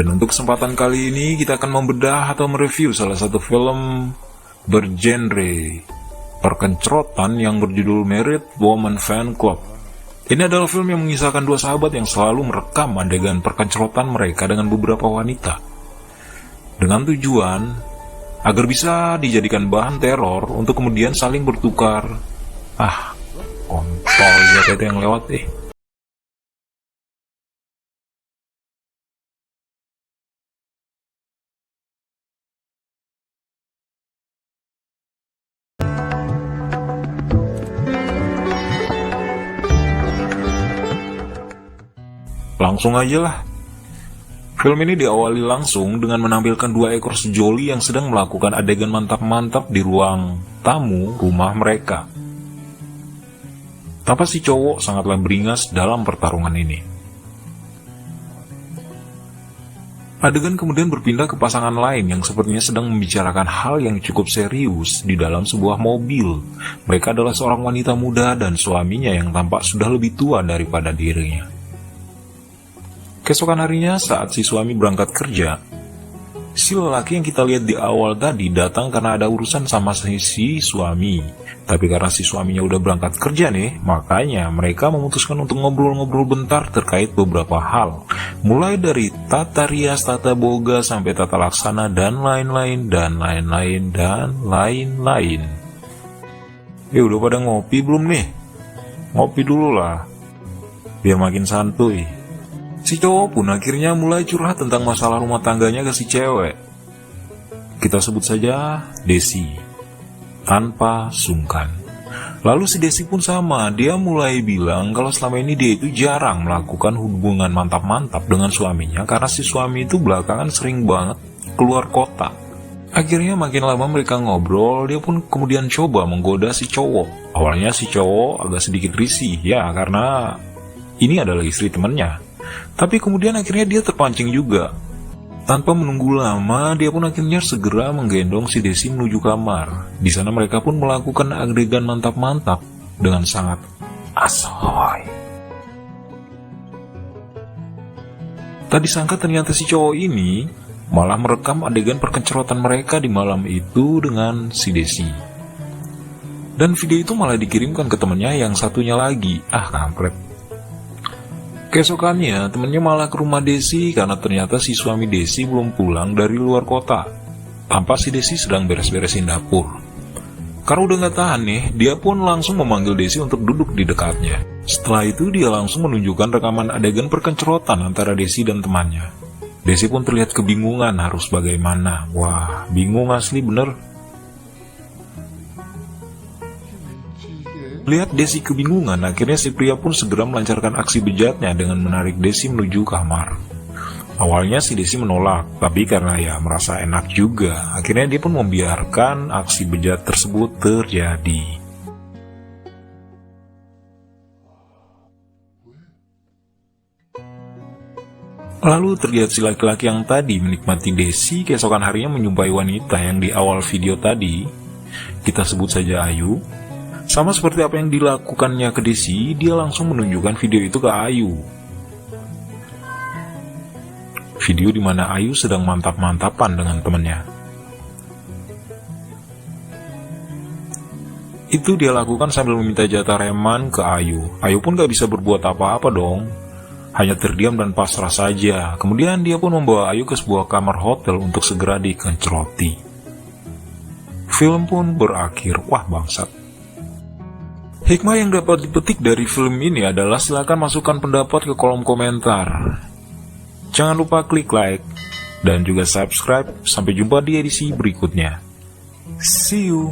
Dan untuk kesempatan kali ini kita akan membedah atau mereview salah satu film bergenre perkencerotan yang berjudul Married Woman Fan Club. Ini adalah film yang mengisahkan dua sahabat yang selalu merekam adegan perkencerotan mereka dengan beberapa wanita, dengan tujuan agar bisa dijadikan bahan teror untuk kemudian saling bertukar. Kontol ya itu yang lewat Langsung aja lah. Film ini diawali langsung dengan menampilkan dua ekor sejoli yang sedang melakukan adegan mantap-mantap di ruang tamu rumah mereka. Tampak si cowok sangatlah beringas dalam pertarungan ini. Adegan kemudian berpindah ke pasangan lain yang sepertinya sedang membicarakan hal yang cukup serius di dalam sebuah mobil. Mereka adalah seorang wanita muda dan suaminya yang tampak sudah lebih tua daripada dirinya. Keesokan harinya saat si suami berangkat kerja, si lelaki yang kita lihat di awal tadi datang karena ada urusan sama si suami. Tapi karena si suaminya udah berangkat kerja nih, makanya mereka memutuskan untuk ngobrol-ngobrol bentar terkait beberapa hal. Mulai dari tata rias, tata boga, sampai tata laksana, dan lain-lain, dan lain-lain, dan lain-lain. Udah pada ngopi belum nih? Ngopi dulu lah, biar makin santuy. Si cowok pun akhirnya mulai curhat tentang masalah rumah tangganya ke si cewek. Kita sebut saja Desi, tanpa sungkan. Lalu si Desi pun sama, dia mulai bilang kalau selama ini dia itu jarang melakukan hubungan mantap-mantap dengan suaminya karena si suami itu belakangan sering banget keluar kota. Akhirnya makin lama mereka ngobrol, dia pun kemudian coba menggoda si cowok. Awalnya si cowok agak sedikit risih ya karena ini adalah istri temannya. Tapi kemudian akhirnya dia terpancing juga. Tanpa menunggu lama, dia pun akhirnya segera menggendong si Desi menuju kamar. Di sana mereka pun melakukan adegan mantap-mantap dengan sangat asoy. Tak disangka ternyata si cowok ini malah merekam adegan perkencerotan mereka di malam itu dengan si Desi. Dan video itu malah dikirimkan ke temannya yang satunya lagi. Kampret. Keesokannya, temennya malah ke rumah Desi karena ternyata si suami Desi belum pulang dari luar kota. Tampak si Desi sedang beres-beresin dapur. Karena udah gak tahan nih, dia pun langsung memanggil Desi untuk duduk di dekatnya. Setelah itu dia langsung menunjukkan rekaman adegan perkencerotan antara Desi dan temannya. Desi pun terlihat kebingungan harus bagaimana. Wah, bingung asli bener. Lihat Desi kebingungan, akhirnya si pria pun segera melancarkan aksi bejatnya dengan menarik Desi menuju kamar. Awalnya si Desi menolak, tapi karena merasa enak juga, akhirnya dia pun membiarkan aksi bejat tersebut terjadi. Lalu terlihat si laki-laki yang tadi menikmati Desi keesokan harinya menjumpai wanita yang di awal video tadi, kita sebut saja Ayu. Sama seperti apa yang dilakukannya ke Desi, dia langsung menunjukkan video itu ke Ayu. Video dimana Ayu sedang mantap-mantapan dengan temannya. Itu dia lakukan sambil meminta jatah reman ke Ayu. Ayu pun gak bisa berbuat apa-apa dong. Hanya terdiam dan pasrah saja. Kemudian dia pun membawa Ayu ke sebuah kamar hotel untuk segera dikenceroti. Film pun berakhir. Wah bangsat. Hikmah yang dapat dipetik dari film ini adalah silakan masukkan pendapat ke kolom komentar. Jangan lupa klik like dan juga subscribe. Sampai jumpa di edisi berikutnya. See you.